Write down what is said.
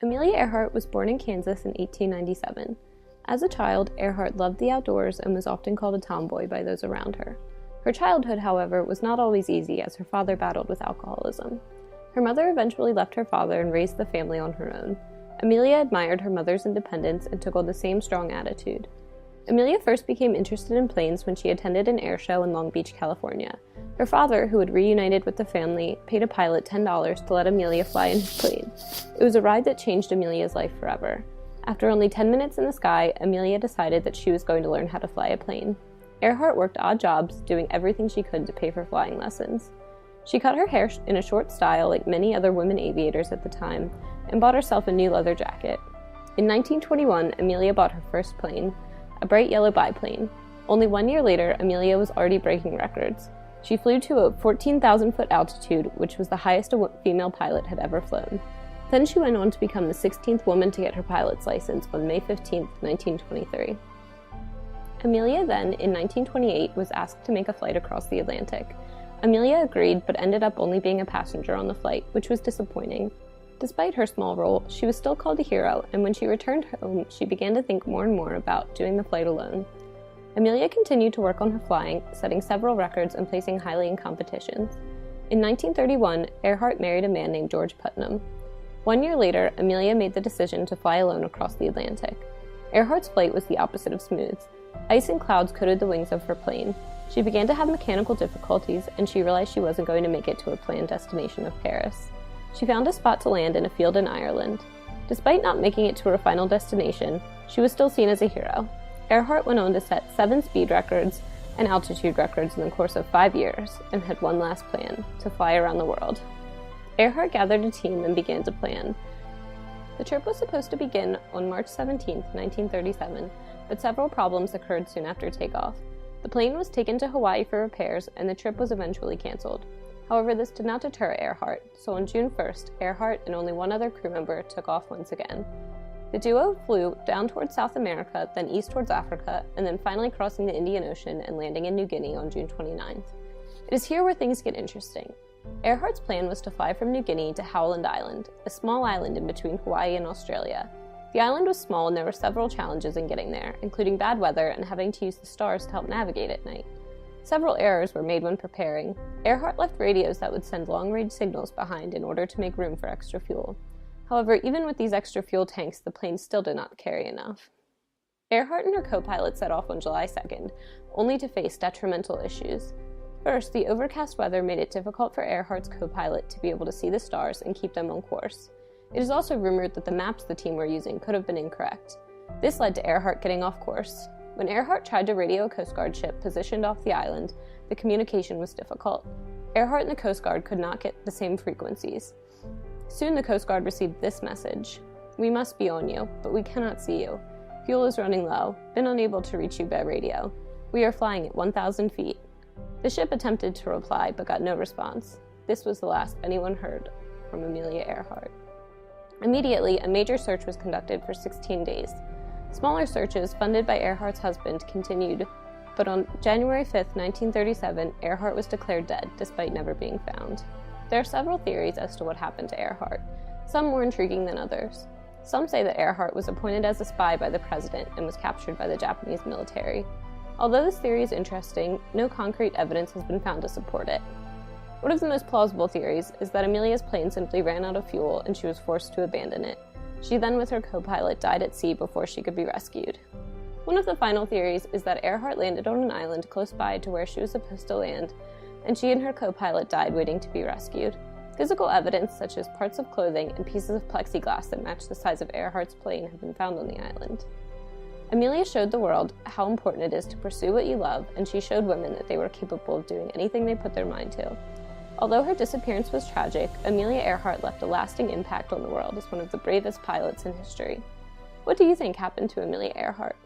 Amelia Earhart was born in Kansas in 1897. As a child, Earhart loved the outdoors and was often called a tomboy by those around her. Her childhood, however, was not always easy as her father battled with alcoholism. Her mother eventually left her father and raised the family on her own. Amelia admired her mother's independence and took on the same strong attitude. Amelia first became interested in planes when she attended an air show in Long Beach, California. Her father, who had reunited with the family, paid a pilot $10 to let Amelia fly in his plane. It was a ride that changed Amelia's life forever. After only 10 minutes in the sky, Amelia decided that she was going to learn how to fly a plane. Earhart worked odd jobs, doing everything she could to pay for flying lessons. She cut her hair in a short style like many other women aviators at the time, and bought herself a new leather jacket. In 1921, Amelia bought her first plane, a bright yellow biplane. Only 1 year later, Amelia was already breaking records. She flew to a 14,000-foot altitude, which was the highest a female pilot had ever flown. Then she went on to become the 16th woman to get her pilot's license on May 15, 1923. Amelia then, in 1928, was asked to make a flight across the Atlantic. Amelia agreed, but ended up only being a passenger on the flight, which was disappointing. Despite her small role, she was still called a hero, and when she returned home, she began to think more and more about doing the flight alone. Amelia continued to work on her flying, setting several records and placing highly in competitions. In 1931, Earhart married a man named George Putnam. 1 year later, Amelia made the decision to fly alone across the Atlantic. Earhart's flight was the opposite of smooth. Ice and clouds coated the wings of her plane. She began to have mechanical difficulties, and she realized she wasn't going to make it to a planned destination of Paris. She found a spot to land in a field in Ireland. Despite not making it to her final destination, she was still seen as a hero. Earhart went on to set 7 speed records and altitude records in the course of 5 years, and had one last plan: to fly around the world. Earhart gathered a team and began to plan. The trip was supposed to begin on March 17, 1937, but several problems occurred soon after takeoff. The plane was taken to Hawaii for repairs, and the trip was eventually canceled. However, this did not deter Earhart, so on June 1st, Earhart and only one other crew member took off once again. The duo flew down towards South America, then east towards Africa, and then finally crossing the Indian Ocean and landing in New Guinea on June 29th. It is here where things get interesting. Earhart's plan was to fly from New Guinea to Howland Island, a small island in between Hawaii and Australia. The island was small and there were several challenges in getting there, including bad weather and having to use the stars to help navigate at night. Several errors were made when preparing. Earhart left radios that would send long-range signals behind in order to make room for extra fuel. However, even with these extra fuel tanks, the plane still did not carry enough. Earhart and her co-pilot set off on July 2nd, only to face detrimental issues. First, the overcast weather made it difficult for Earhart's co-pilot to be able to see the stars and keep them on course. It is also rumored that the maps the team were using could have been incorrect. This led to Earhart getting off course. When Earhart tried to radio a Coast Guard ship positioned off the island, the communication was difficult. Earhart and the Coast Guard could not get the same frequencies. Soon the Coast Guard received this message: "We must be on you, but we cannot see you. Fuel is running low. Been unable to reach you by radio. We are flying at 1,000 feet. The ship attempted to reply, but got no response. This was the last anyone heard from Amelia Earhart. Immediately, a major search was conducted for 16 days. Smaller searches, funded by Earhart's husband, continued, but on January 5, 1937, Earhart was declared dead, despite never being found. There are several theories as to what happened to Earhart, some more intriguing than others. Some say that Earhart was appointed as a spy by the president and was captured by the Japanese military. Although this theory is interesting, no concrete evidence has been found to support it. One of the most plausible theories is that Amelia's plane simply ran out of fuel and she was forced to abandon it. She then, with her co-pilot, died at sea before she could be rescued. One of the final theories is that Earhart landed on an island close by to where she was supposed to land, and she and her co-pilot died waiting to be rescued. Physical evidence, such as parts of clothing and pieces of plexiglass that match the size of Earhart's plane, have been found on the island. Amelia showed the world how important it is to pursue what you love, and she showed women that they were capable of doing anything they put their mind to. Although her disappearance was tragic, Amelia Earhart left a lasting impact on the world as one of the bravest pilots in history. What do you think happened to Amelia Earhart?